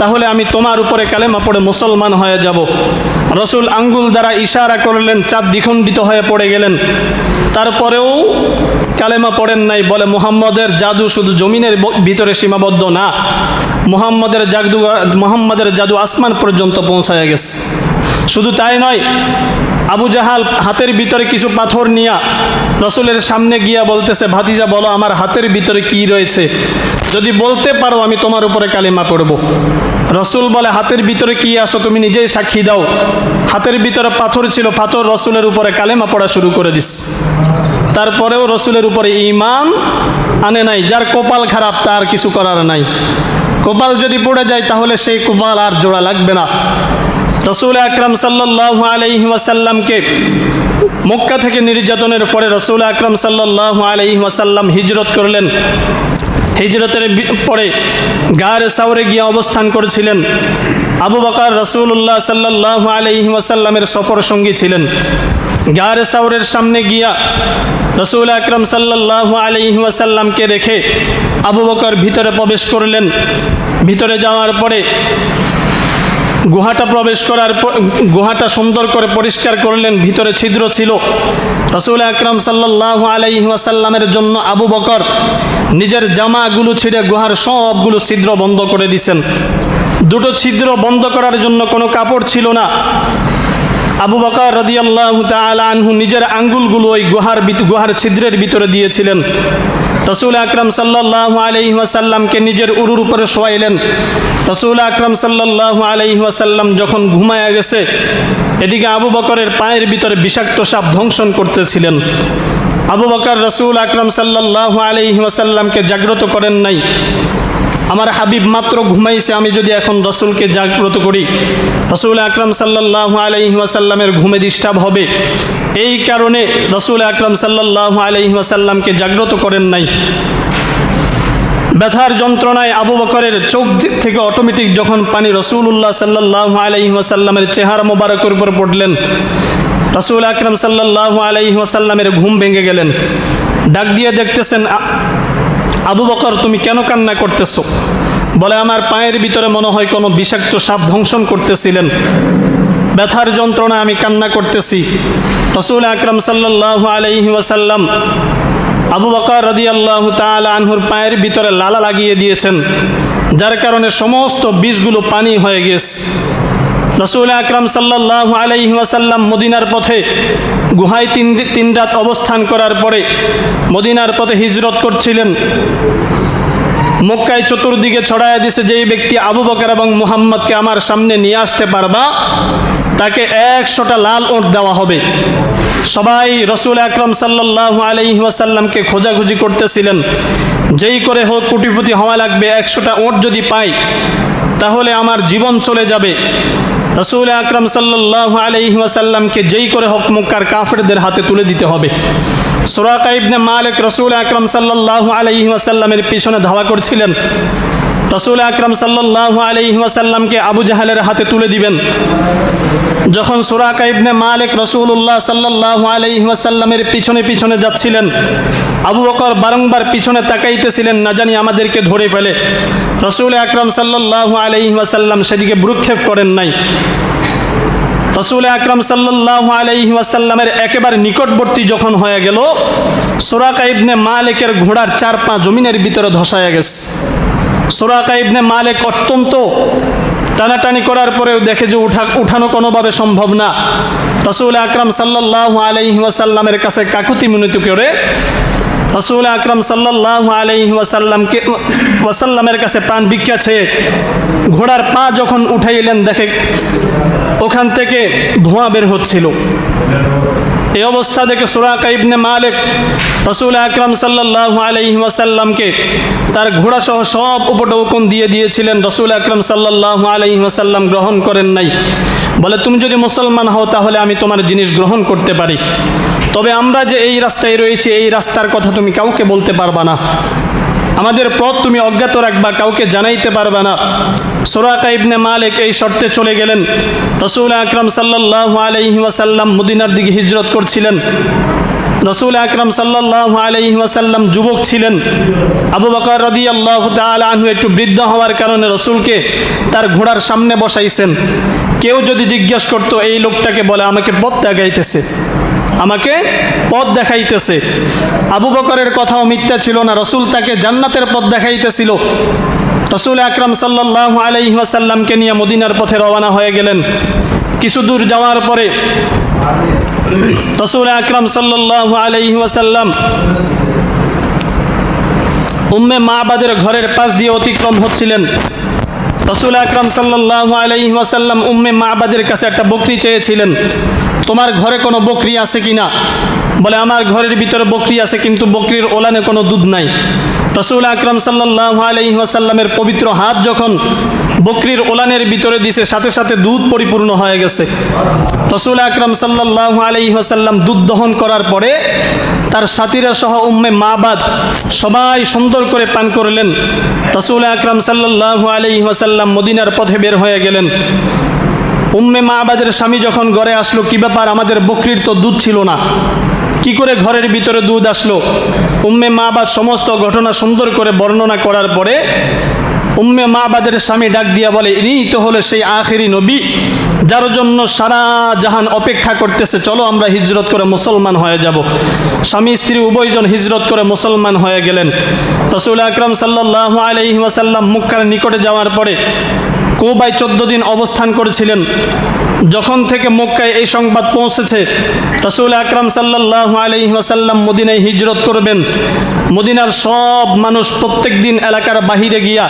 তাহলে আমি তোমার উপরে কালেমা পড়ে মুসলমান হয়ে যাব। রসুল আঙ্গুল দ্বারা ইশারা করলেন, চাঁদ দ্বিখণ্ডিত হয়ে পড়ে গেলেন। তারপরেও কালেমা পড়েন নাই। বলে মুহাম্মদের জাদু শুধু জমিনের ভিতরে সীমাবদ্ধ না, মুহাম্মদের জাদু আসমান পর্যন্ত পৌঁছায় গেছে। শুধু তাই নয়, আবু জাহাল হাতের ভিতরে কিছু পাথর নিয়া রসুলের সামনে গিয়া বলতেছে, ভাতিজা বলো আমার হাতের ভিতরে কি রয়েছে, যদি বলতে পারো আমি তোমার উপরে কালিমা পড়ব। রসুল বলে, হাতের ভিতরে কি আসো তুমি নিজেই সাক্ষী দাও। হাতের ভিতরে পাথর ছিল, পাথর রসুলের উপরে কালেমা পড়া শুরু করে দিস। তারপরেও রসুলের উপরে ঈমান আনে নাই। যার কপাল খারাপ তার কিছু করার নাই। কপাল যদি পড়ে যায় তাহলে সেই কপাল আর জোড়া লাগবে না। রাসূল আকরাম সাল্লাল্লাহু আলাইহি ওয়াসাল্লামকে মক্কা থেকে নির্যাতনের পরে রাসূল আকরাম সাল্লাল্লাহু আলাইহি ওয়াসাল্লাম হিজরত করলেন। হিজরতের পরে গারে সাওরে গিয়ে অবস্থান করেছিলেন। আবু বকর রাসূলুল্লাহ সাল্লাল্লাহু আলাইহি ওয়াসাল্লামের সফর সঙ্গী ছিলেন। গারে সাওরের সামনে গিয়া রাসূল আকরাম সাল্লাল্লাহু আলাইহি ওয়াসাল্লামকে রেখে আবু বকর ভিতরে প্রবেশ করলেন। ভিতরে যাওয়ার পরে গুহাটা প্রবেশ করার পর গুহাটা সুন্দর করে পরিষ্কার করলেন। ভিতরে ছিদ্র ছিল। রাসূল আকরাম সাল্লাল্লাহু আলাইহি ওয়াসাল্লামের জন্য আবু বকর নিজের জামাগুলো ছিঁড়ে গুহার সবগুলো ছিদ্র বন্ধ করে দিয়েছেন। দুটো ছিদ্র বন্ধ করার জন্য কোনো কাপড় ছিল না। আবু বকর রাদিয়াল্লাহু তাআলা আনহু নিজের আঙ্গুলগুলো ওই গুহার ছিদ্রের ভিতরে দিয়েছিলেন। রাসূল আকরাম সাল্লাল্লাহু আলাইহি ওয়াসাল্লামকে নিজের উরুর উপরে শোয়াইলেন। রাসূল আকরাম সাল্লাল্লাহু আলাইহি ওয়াসাল্লাম যখন ঘুমায়া গেছে, এদিকে আবু বকরের পায়ের ভিতরে বিষাক্ত সাপ ধ্বংসন করতেছিলেন। আবু বকর রাসূল আকরাম সাল্লাল্লাহু আলাইহি ওয়াসাল্লামকে জাগ্রত করেন নাই। আমার হাবিব মাত্র ঘুমাইছে, আমি যদি এখন রাসূলকে জাগ্রত করি রাসূল আকরাম সাল্লাল্লাহু আলাইহি ওয়াসাল্লামের ঘুমে ডিস্টার্ব হবে। এই কারণে রাসূল আকরাম সাল্লাল্লাহু আলাইহি ওয়াসাল্লামকে জাগ্রত করেন নাই। ব্যথার যন্ত্রণায় আবু বকরের চোখ থেকে অটোমেটিক যখন পানি রাসূলুল্লাহ সাল্লাল্লাহু আলাইহি ওয়াসাল্লামের চেহারা মোবারকের উপর পড়লেন, রাসূল আকরাম সাল্লাল্লাহু আলাইহি ওয়াসাল্লামের ঘুম ভেঙে গেলেন। ডাক দিয়ে দেখতেছেন, আবু বকর তুমি কেন কান্না করতেছো? বলে, আমার পায়ের ভিতরে মনে হয় কোনো বিষাক্ত সাপ ধ্বংসন করতেছিলেন, ব্যথার যন্ত্রণা আমি কান্না করতেছি। রাসূল আকরাম সাল্লাল্লাহু আলাইহি ওয়াসাল্লাম আবু বকর রাদিয়াল্লাহু তাআলা আনহুর পায়ের ভিতরে লালা লাগিয়ে দিয়েছেন, যার কারণে সমস্ত বিষগুলো পানি হয়ে গেছে। রাসূল আকরাম সাল্লাল্লাহু আলাইহি ওয়াসাল্লাম মদিনার পথে গুহায় তিন রাত অবস্থান করার পরে মদিনার পথে হিজরত করছিলেন। মক্কায় চতুর্দিকে ছড়াইয়া দিছে, যেই ব্যক্তি আবু বকর এবং মুহাম্মদকে আমার সামনে নিয়ে আসতে পারবা তাকে 100টা লাল ওঁট দেওয়া হবে। সবাই রাসূল আকরাম সাল্লাল্লাহু আলাইহি ওয়াসাল্লামকে খোঁজাখুঁজি করতেছিলেন, যেই করে হোক কোটিপতি হওয়া লাগবে, 100টা ওঁট যদি পাই তাহলে আমার জীবন চলে যাবে। রাসূল আকরাম সাল্লাল্লাহু আলাইহি ওয়াসাল্লামকে যেই করে হোক মক্কার কাফেরদের হাতে তুলে দিতে হবে। সুরাকা ইবনে মালিক রাসূল আকরাম সাল্লাল্লাহু আলাইহি ওয়াসাল্লামের পিছনে ধাওয়া করছিলেন। রাসূল আকরাম সাল্লাল্লাহু আলাইহি ওয়াসাল্লামকে আবু জাহালের হাতে তুলে দিবেন। যখন সুরাকা ইবনে মালিক রাসূলুল্লাহ সাল্লাল্লাহু আলাইহি ওয়াসাল্লামের পিছনে পিছনে যাচ্ছিলেন, আবু বকর বারংবার পিছনে তাকাইতেছিলেন, না জানি আমাদেরকে ধরে ফেলে। রাসূল আকরাম সাল্লাল্লাহু আলাইহি ওয়াসাল্লাম সেদিকে ভ্রুক্ষেপ করেন নাই। রাসূল আকরাম সাল্লাল্লাহু আলাইহি ওয়াসাল্লামের একেবারে নিকটবর্তী যখন হয়ে গেল, সুরাকা ইবনে মালিকের ঘোড়ার 4 পা জমিনের ভিতরে ধসায়া গেছে। সুরাকা ইবনে মালিক অত্যন্ত টানাটানি করার পরেও দেখে যে উঠানো কোনোভাবে সম্ভব না। রাসূল আকরাম সাল্লাল্লাহু আলাইহি ওয়াসাল্লামের কাছে কাকুতি মিনতি করে রসুল আকরাম সাল্লাল্লাহু আলাইহি ওয়াসাল্লামের কাছে প্রাণ ভিক্ষা চেয়ে ঘোড়ার পা যখন উঠাইলেন, দেখে ওখান থেকে ধোঁয়া বের হচ্ছিল। এই অবস্থা দেখে সুরাকা ইবনে মালিক রসুল আকরাম সাল্লাল্লাহু আলাইহি ওয়াসাল্লামকে তার ঘোড়াসহ সব উপঢৌকন দিয়ে দিয়েছিলেন। রসুল আকরাম সাল্লাল্লাহু আলাইহি ওয়াসাল্লাম গ্রহণ করেন নাই। বলে, তুমি যদি মুসলমান হও তাহলে আমি তোমার জিনিস গ্রহণ করতে পারি, তবে আমরা যে এই রাস্তায় রয়েছি এই রাস্তার কথা তুমি কাউকে বলতে পারবা না, আমাদের পথ তুমি অজ্ঞাত রাখবা, কাউকে জানাইতে পারবে না। সুরাকা ইবনে মালিক এই শর্তে চলে গেলেন। রসুল আকরাম সাল্লাল্লাহু আলাইহি ওয়াসাল্লাম মদিনার দিকে হিজরত করছিলেন। রসুল আকরাম সাল্লাল্লাহু আলাইহি ওয়াসাল্লাম যুবক ছিলেন। আবু বকর রাদিয়াল্লাহু তাআলা আনহু একটু বৃদ্ধ হওয়ার কারণে রসুলকে তার ঘোড়ার সামনে বসাইছেন। কেউ যদি জিজ্ঞেস করতো, এই লোকটাকে বলে আমাকে পথ দেখাইতেছে, আমাকে পথ দেখাইতেছে। আবু বকরের কথাও মিথ্যা ছিল না, রসুল তাকে জান্নাতের পথ দেখাইতেছিল। রসুল আকরাম সাল্লাল্লাহু আলাইহি ওয়াসাল্লামকে নিয়ে মদিনার পথে রওনা হয়ে গেলেন। কিছু দূর যাওয়ার পরে রসুল আকরাম সাল্লাল্লাহু আলাইহি ওয়াসাল্লাম উম্মে মাবাদের ঘরের পাশ দিয়ে অতিক্রম হচ্ছিলেন। রসুল আকরাম সাল্লাল্লাহু আলাইহি ওয়াসাল্লাম উম্মে মাবাদের কাছে একটা বকরি চেয়েছিলেন, তোমার ঘরে কোনো বকরি আছে কিনা? বলে, আমার ঘরের ভিতরে বকরি আছে, কিন্তু বকরির ওলানে কোনো দুধ নাই। রসুল আকরাম সাল্লাল্লাহু আলাইহি ওয়াসাল্লামের পবিত্র হাত যখন বকরির ওলানের ভিতরে দিছে, সাথে সাথে দুধ পরিপূর্ণ হয়ে গেছে। রসুল আকরাম সাল্লাল্লাহু আলাইহি ওয়াসাল্লাম দুধ দহন করার পরে তার সাথীরা সহ উম্মে মাবাদ সবাই সুন্দর করে পান করলেন। রসুল আকরাম সাল্লাল্লাহু আলাইহি ওয়াসাল্লাম মদিনার পথে বের হয়ে গেলেন। উম্মে মাবাদের স্বামী যখন ঘরে আসলো, কি ব্যাপার, আমাদের বকরির তো দুধ ছিল না, কি করে ঘরের ভিতরে দুধ আসলো? উম্মে মাবাদ সমস্ত ঘটনা সুন্দর করে বর্ণনা করার পরে উম্মে মাবাদের স্বামী ডাক দিয়া বলে, ইনি তো হলো সেই আখেরি নবী যার জন্য সারা জাহান অপেক্ষা করতেছে, চলো আমরা হিজরত করে মুসলমান হয়ে যাব। স্বামী স্ত্রী উভয়জন হিজরত করে মুসলমান হয়ে গেলেন। রসুল আকরাম সাল্লাল্লাহু আলাইহি ওয়াসাল্লাম মক্কার নিকটে যাওয়ার পরে কুবায় 14 দিন অবস্থান করেছিলেন। যখন থেকে মক্কায় এই সংবাদ পৌঁছেছে রসুল আকরাম সাল্লাল্লাহু আলাইহি ওয়াসাল্লাম মদিনায় হিজরত করবেন, মদিনার সব মানুষ প্রত্যেক দিন এলাকার বাহিরে গিয়া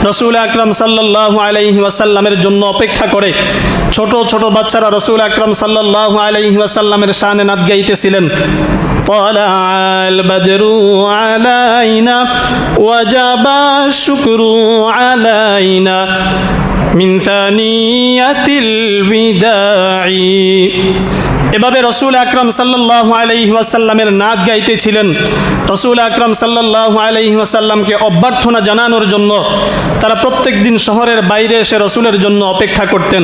রসুল আকরাম সাল্লাল্লাহু আলাইহি ওয়াসাল্লামের জন্য অপেক্ষা করে। ছোট ছোট বাচ্চারা রসুল আকরাম সাল্লাল্লাহু আলাইহি ওয়াসাল্লামের শানে নাত গাইতেছিলেন। طلع البدر علينا وجب الشكر علينا من ثانية الوداع। এভাবে রসুল আকরাম সাল্লাল্লাহু আলাইহি ওয়াসাল্লামের নাত গাইতেছিলেন। রসুল আকরাম সাল্লাল্লাহু আলাইহি ওয়াসাল্লামকে অভ্যর্থনা জানানোর জন্য তারা প্রত্যেক দিন শহরের বাইরে এসে রসুলের জন্য অপেক্ষা করতেন।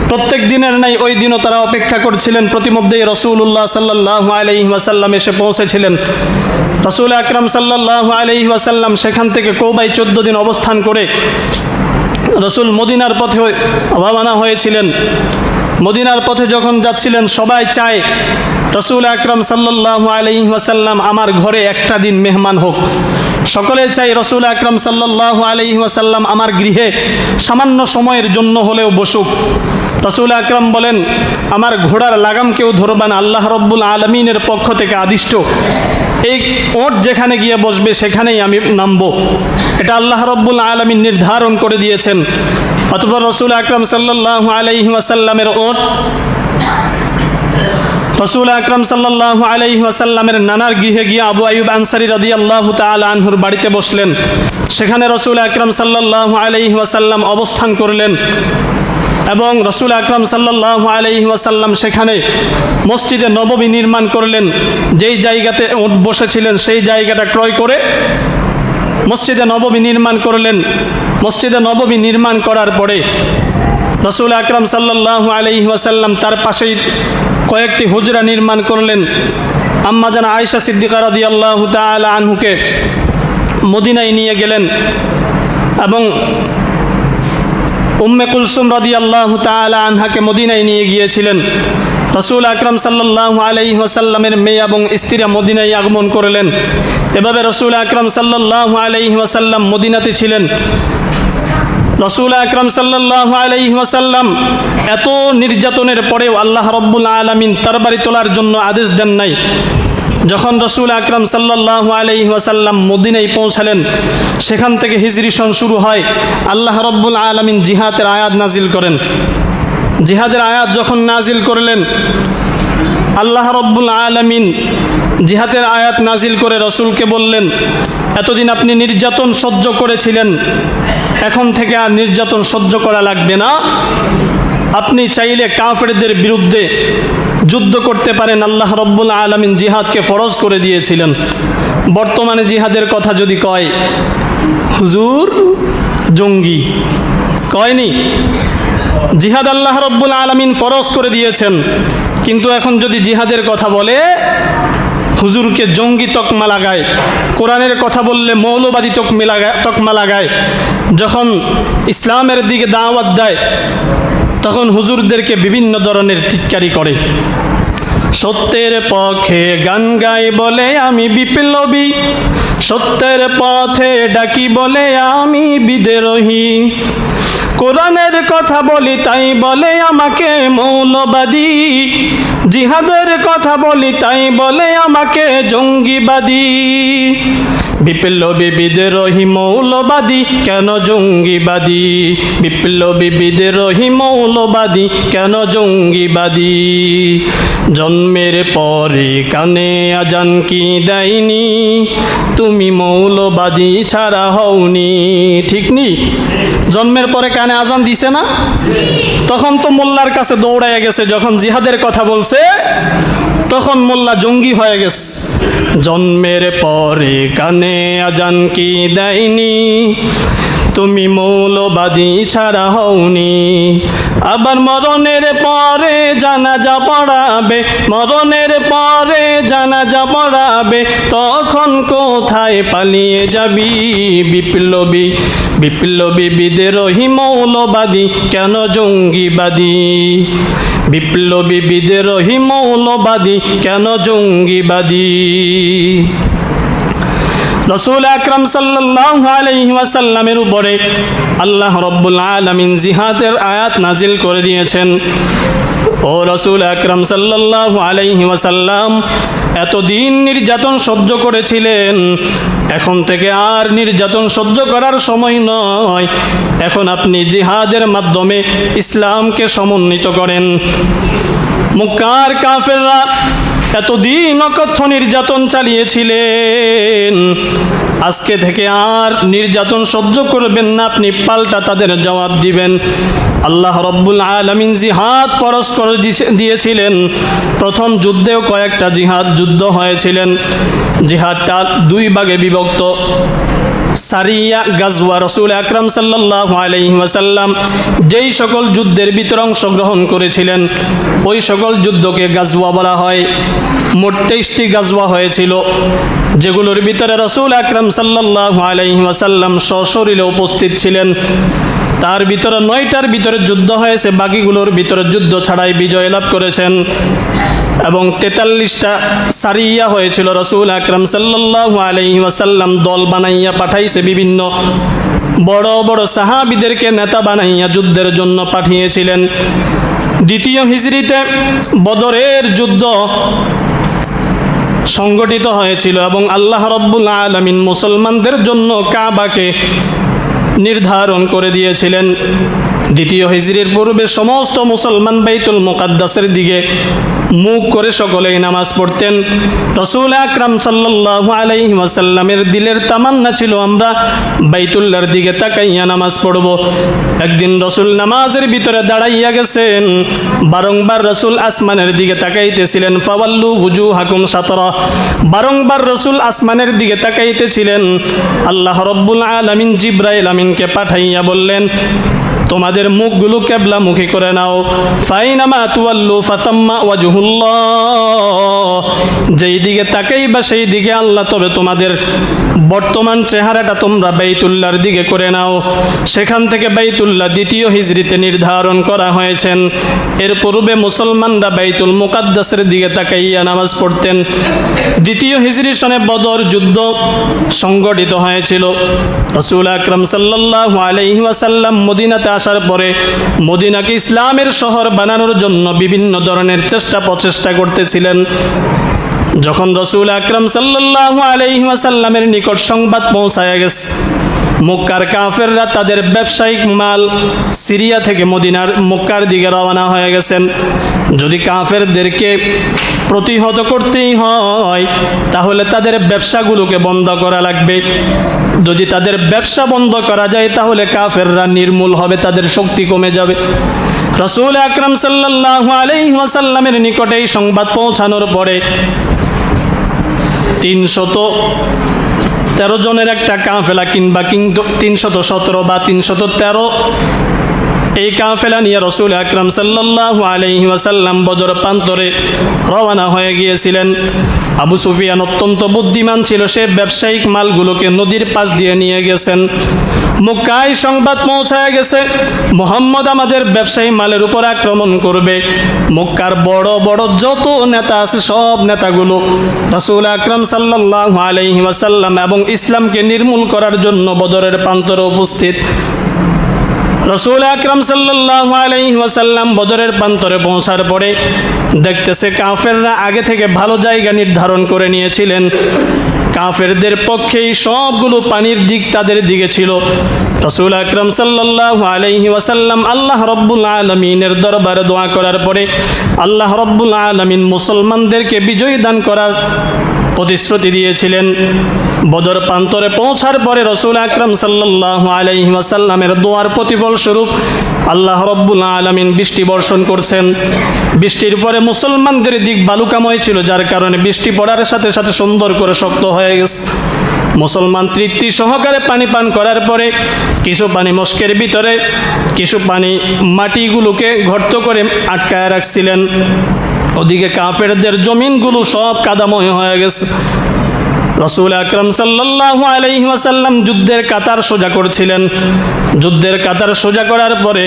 প্রত্যেক দিনের নাই ওই দিনও তারা অপেক্ষা করছিলেন। প্রতিমধ্যেই রসুল্লাহ সাল্লাল্লাহু আলাইহি ওয়াসাল্লাম এসে পৌঁছেছিলেন। রসুল আকরাম সাল্লাল্লাহু আলাইহি ওয়াসাল্লাম সেখান থেকে কৌবায় 14 দিন অবস্থান করে রসুল মদিনার পথে রওনা হয়েছিলেন। মদিনার পথে যখন যাচ্ছিলেন, সবাই চায় রসুল আকরাম সাল্লাল্লাহু আলাইহি ওয়াসাল্লাম আমার ঘরে একটা দিন মেহমান হোক। সকলে চাই রসুল আকরাম সাল্লাল্লাহু আলাইহি ওয়াসাল্লাম আমার গৃহে সামান্য সময়ের জন্য হলেও বসুক। রসুল আকরাম বলেন, আমার ঘোড়ার লাগাম কেউ ধরবে না, আল্লাহ রব্বুল আলমিনের পক্ষ থেকে আদিষ্ট। এই ওট যেখানে গিয়ে বসবে সেখানেই আমি নামবো, এটা আল্লাহ রব্বুল আলমিন নির্ধারণ করে দিয়েছেন। অতঃপর রসুল আকরাম সাল্লাল্লাহু আলাইহি ওয়াসাল্লামের ওট রসুল আকরাম সাল্লাল্লাহু আলাইহি ওয়াসাল্লামের নানার গৃহে গিয়ে আবু আইয়ুব আনসারী রাদিয়াল্লাহু তাআলা আনহুর বাড়িতে বসলেন। সেখানে রসুল আকরাম সাল্লাল্লাহু আলাইহি ওয়াসাল্লাম অবস্থান করলেন এবং রসুল আকরাম সাল্লাল্লাহু আলাইহি ওয়াসাল্লাম সেখানে মসজিদে নববী নির্মাণ করলেন। যেই জায়গাতে বসেছিলেন সেই জায়গাটা ক্রয় করে মসজিদে নববী নির্মাণ করলেন। মসজিদে নববী নির্মাণ করার পরে রসুল আকরাম সাল্লাল্লাহু আলাইহি ওয়াসাল্লাম তার পাশেই কয়েকটি হুজরা নির্মাণ করলেন। আম্মা জান আয়েশা সিদ্দিকা রাদিয়াল্লাহু তাআলা আনহুকে মদিনায় নিয়ে গেলেন এবং উম্মে কুলসুম রাদিয়াল্লাহু তাআলা আনহাকে মদিনায় নিয়ে গিয়েছিলেন। রসুল আকরাম সাল্লাল্লাহু আলাইহি ওয়াসাল্লামের মেয়ে এবং স্ত্রীরা মদিনায় আগমন করলেন। এভাবে রসুল আকরাম সাল্লাল্লাহু আলাইহি ওয়াসাল্লাম মদিনাতে ছিলেন। রসুল আকরাম সাল্লাল্লাহু আলাইহি ওয়াসাল্লাম এত নির্যাতনের পরেও আল্লাহ রব্বুল আলামিন তরবারি তোলার জন্য আদেশ দেন নাই। যখন রসুল আকরাম সাল্লাল্লাহু আলাইহি ওয়াসাল্লাম মদিনায় পৌঁছালেন, সেখান থেকে হিজরি সন শুরু হয়। আল্লাহ রব্বুল আলামিন জিহাদের আয়াত নাজিল করেন। জিহাদের আয়াত যখন নাজিল করলেন, আল্লাহ রব্বুল আলামিন জিহাদের আয়াত নাজিল করে রসুলকে বললেন, এতদিন আপনি নির্যাতন সহ্য করেছিলেন, এখন থেকে আর নির্যাতন সহ্য করা লাগবে না। আপনি চাইলে কাফেরদের বিরুদ্ধে যুদ্ধ করতে পারেন। আল্লাহ রব্বুল আলামিন জিহাদকে ফরজ করে দিয়েছিলেন। বর্তমানে জিহাদের কথা যদি কয়, হুজুর জঙ্গি, কয়নি? জিহাদ আল্লাহ রব্বুল আলামিন ফরজ করে দিয়েছেন, কিন্তু এখন যদি জিহাদের কথা বলে, হুজুরকে জঙ্গি তকমা লাগায়। কোরআনের কথা বললে মৌলবাদী তকমা লাগায়। যখন ইসলামের দিকে দাওয়াত দেয়, তখন হুজুরদেরকে বিভিন্ন ধরনের টিটকারি করে। সত্যের পক্ষে গান গাই বলে আমি বিপ্লবী, সত্যের পথে ডাকি বলে আমি বিদ্রোহী। কোরআনের কথা বলি তাই বলে আমাকে মৌলবাদী, জিহাদের কথা বলি তাই বলে আমাকে জঙ্গিবাদী। বিপ্লবী বিদ্রোহী মৌলবাদী কেন জঙ্গিবাদী? বিপ্লবী বিদ্রোহী মৌলবাদী কেন জঙ্গিবাদী? জন্মের পরে কানে আজান কি দেয়নি? তুমি মৌলবাদী ছাড়া হওনি। ঠিক নি? জন্মের পরে কানে আজান দিছে না? তখন তো মোল্লার কাছে দৌড়াইয়া গেছে। যখন জিহাদের কথা বলছে, তখন মোল্লা জঙ্গি হয়ে গেছে। জন্মের পরে কানে আজান কি দেয়নি? তুমি মৌলবাদী ছাড়া হওনি। আবার মরণের পরে জানাজা পড়াবে, মরণের পরে জানাজা পড়াবে, তখন কোথায় পালিয়ে যাবি? বিপ্লবী বিপ্লবী বিদ্রোহী মৌলবাদী কেন জঙ্গিবাদী? বিপ্লবী বিদ্রোহী মৌলবাদী কেন জঙ্গিবাদী? রসুল আকরাম সাল্লাল্লাহু আলাইহি ওয়াসাল্লামের উপরে আল্লাহ রব্বুল আলামিন জিহাদের আয়াত নাজিল করে দিয়েছেন। ও রসুল আকরাম সাল্লাল্লাহু আলাইহি ওয়াসাল্লাম, এতদিন নির্যাতন সহ্য করেছিলেন, এখন থেকে আর নির্যাতন সহ্য করার সময় নয়। এখন আপনি জিহাদের মাধ্যমে ইসলামকে সমন্বিত করেন। মক্কার কাফেররা এতদিন অকথ্য নির্যাতন চালিয়েছিলেন, আজকে থেকে আর নির্যাতন সহ্য করবেন না, আপনি পাল্টা তাদের জবাব দিবেন। আল্লাহ রব্বুল আলামিন জিহাদ ফরজ করে দিয়েছিলেন। প্রথম যুদ্ধেও কয়েকটা জিহাদ যুদ্ধ হয়েছিলেন। জিহাদটা দুই ভাগে বিভক্ত। সারিয়া গাজওয়া, রসুল আকরাম সাল্লাল্লাহু আলাইহি ওয়াসাল্লাম যেই সকল যুদ্ধের ভিতরে অংশগ্রহণ করেছিলেন, ওই সকল যুদ্ধকে গাজওয়া বলা হয়। মোট 23টি গাজওয়া হয়েছিল, যেগুলোর ভিতরে রসুল আকরাম সাল্লাল্লাহু আলাইহি ওয়াসাল্লাম সশরীরে উপস্থিত ছিলেন। তার ভিতরে 9টার ভিতরে যুদ্ধ হয়েছে, বাকিগুলোর ভিতরে যুদ্ধ ছাড়াই বিজয় লাভ করেছেন। এবং 43টা সারিয়া হয়েছিল। রসুল আকরাম সাল্লাল্লাহু আলাইহি ওয়াসাল্লাম দল বানাইয়া পাঠাইছে, বিভিন্ন বড় বড় সাহাবীদেরকে নেতা বানাইয়া যুদ্ধের জন্য পাঠিয়েছিলেন। দ্বিতীয় হিজরিতে বদরের যুদ্ধ সংগঠিত হয়েছিল এবং আল্লাহ রব্বুল আলামিন মুসলমানদের জন্য কাবাকে নির্ধারণ করে দিয়েছিলেন। দ্বিতীয় হিজরির পূর্বে সমস্ত মুসলমান বাইতুল মুকাদ্দাসের দিকে মুখ করে সকলেই নামাজ পড়তেন। রসুল আকরাম সাল্লাল্লাহু আলাইহি ওয়াসাল্লামের দিলের তামান্না ছিল আমরা বাইতুল্লাহর দিকে তাকাইয়া নামাজ পড়ব। একদিন রসুল নামাজের ভিতরে দাঁড়াইয়া গেছেন, বারংবার রসুল আসমানের দিকে তাকাইতেছিলেন। ফাওয়াল্লু উজুহাকুম শাতরা, বারংবার রসুল আসমানের দিকে তাকাইতেছিলেন। আল্লাহ রব্বুল আলামিন জিবরাইল আমিনকে পাঠাইয়া বললেন, তোমাদের মুখগুলো কেবলামুখী করে নাও। ফাইনামা তুয়াল্লু ফাসাম্মা ওয়াজহুল্লাহ, যেই দিকে তাকাইবা সেই দিকে আল্লাহ, তবে তোমাদের বর্তমান চেহারাটা তোমরা বাইতুল্লাহর দিকে করে নাও। সেখান থেকে বাইতুল্লাহ দ্বিতীয় হিজরিতে নির্ধারণ করা হয়েছেন। এর পূর্বে মুসলমানরা বাইতুল মুকাদ্দাসের দিকে তাকাইয়া নামাজ পড়তেন। দ্বিতীয় হিজরি সনে বদর যুদ্ধ সংগঠিত হয়েছিল। রাসূল আকরাম সাল্লাল্লাহু আলাইহি ওয়াসাল্লাম মদিনাতে আসার পরে মদিনাকে ইসলামের শহর বানানোর জন্য বিভিন্ন ধরনের চেষ্টা প্রচেষ্টা করতেছিলেন। যখন রাসূল আকরাম সাল্লাল্লাহু আলাইহি ওয়াসাল্লামের নিকট সংবাদ পৌঁছায়া গেছে মক্কার কাফেররা তাদের ব্যবসায়িক মাল সিরিয়া থেকে মদিনার মক্কার দিকে রওনা হয়ে গেছেন, যদি কাফেরদেরকে প্রতিহত করতেই হয় তাহলে তাদের ব্যবসাগুলোকে বন্ধ করা লাগবে। যদি তাদের ব্যবসা বন্ধ করা যায় তাহলে কাফেররা নির্মূল হবে, তাদের শক্তি কমে যাবে। রাসূল আকরাম সাল্লাল্লাহু আলাইহি ওয়াসাল্লামের নিকটে এই সংবাদ পৌঁছানোর পরে 313 জনের একটা কাফেলা কিংবা 317 বা 313 এই কাফেলা নিয়ে রাসূল আকরাম সাল্লাল্লাহু আলাইহি ওয়াসাল্লাম বদর প্রান্তরে রওনা হয়ে গিয়েছিলেন। আবু সুফিয়ান অত্যন্ত বুদ্ধিমান ছিল, সে ব্যবসায়িক মালগুলোকে নদীর পাশ দিয়ে নিয়ে গেছেন। মক্কায় সংবাদ পৌঁছায় গেছে মুহাম্মদ আমাদের ব্যবসায়ী মালের উপর আক্রমণ করবে। মক্কার বড় বড় যত নেতা আছে সব নেতাগুলো রাসূল আকরাম সাল্লাল্লাহু আলাইহি ওয়াসাল্লাম এবং ইসলামকে নির্মূল করার জন্য বদরের প্রান্তরে উপস্থিত। রাসূল আকরাম সাল্লাল্লাহু আলাইহি ওয়াসাল্লাম বদরের প্রান্তরে পৌঁছার পরে দেখতেছে কাফেররা আগে থেকে ভালো জায়গা নির্ধারণ করে নিয়েছিলেন। কাফেরদের পক্ষেই সবগুলো পানির দিক তাদের দিকে ছিল। রাসূল আকরাম সাল্লাল্লাহু আলাইহি ওয়াসাল্লাম আল্লাহ রাব্বুল আলামিনের দরবারে দোয়া করার পরে আল্লাহ রাব্বুল আলামিন মুসলমানদেরকে বিজয় দান করার প্রতিশ্রুতি দিয়েছিলেন। বদর প্রান্তরে পৌঁছার পরে রাসূল আকরাম সাল্লাল্লাহু আলাইহি ওয়াসাল্লামের দোয়ার প্রতিফল স্বরূপ আল্লাহ রাব্বুল আলামিন বৃষ্টি বর্ষণ করছেন। বৃষ্টির পরে মুসলমানদের দিক বালুকাময় ছিল, যার কারণে বৃষ্টি পড়ার সাথে সাথে সুন্দর করে শক্ত হয়ে গেছে। মুসলমান তৃপ্তি সহকারে পানি পান করার পরে কিছু পানি মস্কের ভিতরে, কিছু পানি মাটিগুলোকে গর্ত করে আটকায় রাখছিলেন। ওদিকে কাফেরদের জমিনগুলো সব কাদাময় হয়ে গেছে। রাসূল আকরাম সাল্লাল্লাহু আলাইহি ওয়াসাল্লাম যুদ্ধের কাতার সোজা করছিলেন। যুদ্ধের কাতার সোজা করার পরে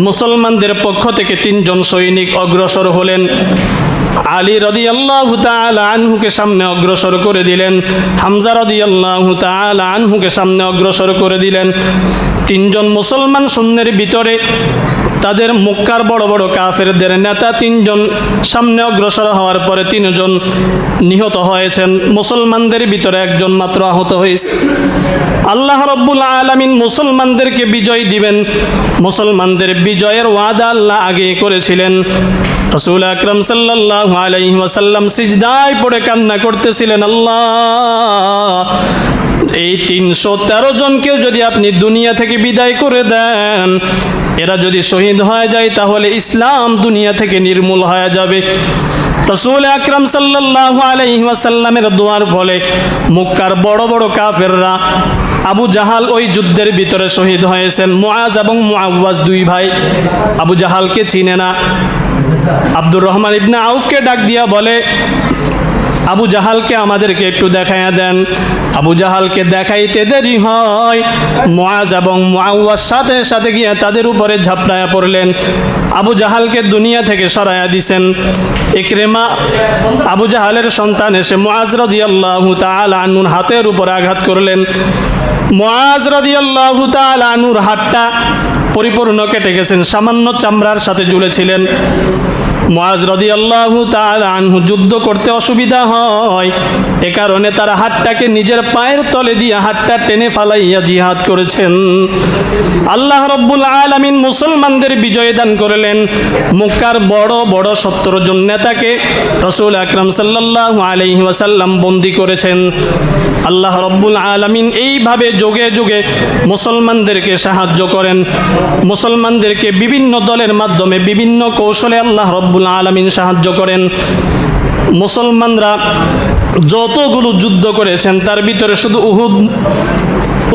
মুসলমানদের পক্ষ থেকে 3 জন সৈনিক অগ্রসর হলেন। আলী রাদিয়াল্লাহু তাআলা আনহুকে সামনে অগ্রসর করে দিলেন, হামজা রাদিয়াল্লাহু তাআলা আনহুকে সামনে অগ্রসর করে দিলেন। 3 জন মুসলমান সৈন্যের ভিতরে তাদের মক্কার বড় বড় কাফেরদের নেতা 3 জন সামনে অগ্রসর হওয়ার পরে 3 জন নিহত হয়েছেন। মুসলমানদের ভিতরে 1 জন মাত্র আহত হয়েছে। আল্লাহ রাব্বুল আলামিন মুসলমানদেরকে বিজয় দিবেন, মুসলমানদের বিজয়ের ওয়াদা আল্লাহ আগে করেছিলেন। রাসূল আকরাম সাল্লাল্লাহু আলাইহি ওয়াসাল্লাম সিজদায় পড়ে কান্না করতেছিলেন, আল্লাহ এই 313 জনকে যদি আপনি দুনিয়া থেকে বিদায় করে দেন, এরা যদি শহীদ হয়ে যায় তাহলে ইসলাম দুনিয়া থেকে নির্মূল হয়ে যাবে। রাসূল আকরাম সাল্লাল্লাহু আলাইহি ওয়াসাল্লামের দোয়ার ফলে মক্কার বড় বড় কাফেররা, আবু জাহাল ওই যুদ্ধের ভিতরে শহীদ হয়েছেন। মুআজ এবং মুআওয়াজ 2 ভাই। আবু জাহালকে চিনে না, আব্দুর রহমান ইবনে আউফকে ডাক দিয়া বলে, আবু জাহালকে আমাদেরকে একটু দেখাইয়া দেন। আবু জাহালকে দেখাইতে দেরি হয়, মুআজ এবং মুআওয়াজ সাথে সাথে গিয়ে তাদের উপরে ঝাপড়ায়া পড়লেন। আবু জাহালকে দুনিয়া থেকে সরাইয়া দিছেন। ইকরিমা আবু জাহালের সন্তান এসে মুআজ রাদিয়াল্লাহু তাআলা আনহুর হাতের উপর আঘাত করলেন। মুআজ রাদিয়াল্লাহু তাআলা আনহুর হাতটা পরিপূর্ণ কেটে গেছেন, সামান্য চামড়ার সাথে ঝুলেছিলেন। মুআজ রাদিয়াল্লাহু তাআলা আনহু যুদ্ধ করতে অসুবিধা হয়, এ কারণে তার হাতটাকে নিজের পায়ের তলে দিয়ে হাতটা টেনে ফালাইয়া জিহাদ করেছেন। আল্লাহ রাব্বুল আলামিন মুসলমানদের বিজয় দান করলেন। মক্কার বড় বড় 70 জন নেতাকে রাসূল আকরাম সাল্লাল্লাহু আলাইহি ওয়াসাল্লাম বন্দী করেছেন। আল্লাহ রাব্বুল আলামিন এইভাবে যুগে যুগে মুসলমানদেরকে সাহায্য করেন। মুসলমানদেরকে বিভিন্ন দলের মাধ্যমে বিভিন্ন কৌশলে আল্লাহ রাব্বুল আলামিন সাহায্য করেন। মুসলমানরা যতগুলো যুদ্ধ করেছেন তার ভিতরে শুধু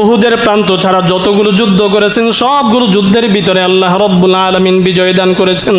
উহুদের প্রান্ত ছাড়া যতগুলো যুদ্ধ করেছেন সবগুলো যুদ্ধের ভিতরে আল্লাহ রাব্বুল আলামিন বিজয় দান করেছেন।